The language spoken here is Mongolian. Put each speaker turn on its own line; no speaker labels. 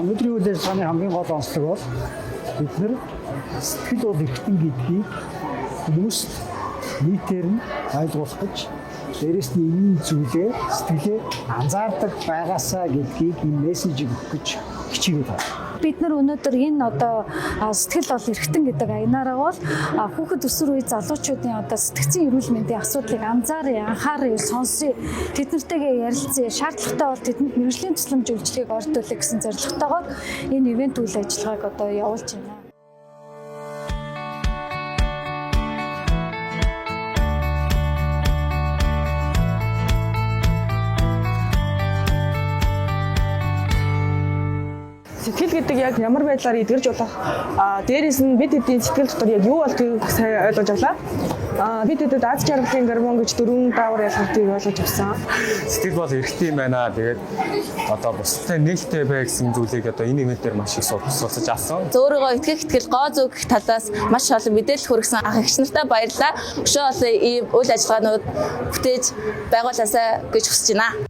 Өнөөдрийн үйл ажиллагааны хамгийн гол онцлог бол бид нэр сэтгэл бол эргэтэн гэдгийг хүмүүст нийтээр нь ойлгуулах гэж дээрээс нь энэ зүйлээ сэтгэлээ анзаардаг байгаасаа гэдгийг энэ мессежийг өгөх гэж хичээгээд байна.
Бид нар өнөөдөр энэ одоо сэтгэл бол эргэтэн гэдэг аянаараа бол хүүхэд өсвөр үе залуучуудын одоо сэтгцийн эрүүл мэндийн асуудлыг анхаараа сонсъё. Тэднэртэйгээ ярилцъя. Шаардлагатай бол тэдэнд мэргэжлийн тусламж үйлчилгээг ойртуулъя гэсэн зорилготойгоор энэ ивент үйл ажиллагааг одоо явуулж байна.
Сэтгэл гэдэг яг ямар байдлаар эдгэрж болох дээрээс нь бид хэдийн сэтгэл дотор яг юу болдгийг сайн ойлгож авлаа. Бид хэдэд аз жаргалын гормон гэж 4 даавар ялгалтыг ойлгож авсан.
Сэтгэл бол эрхтэй юм байна. Тэгээд одоо бусдтай нээлттэй бай гэсэн зүйлийг одоо энэ ивентээр маш их сурсаж авсан.
Зөөрөгөө итгэх гоо зүг гэх талаас маш олон мэдээлэл хүргэсэн ах эгч нартай баярлалаа. Өшөө олон ийм үйл ажиллагаанууд бүтээж байгуулаасаа гэж хүсэж байна.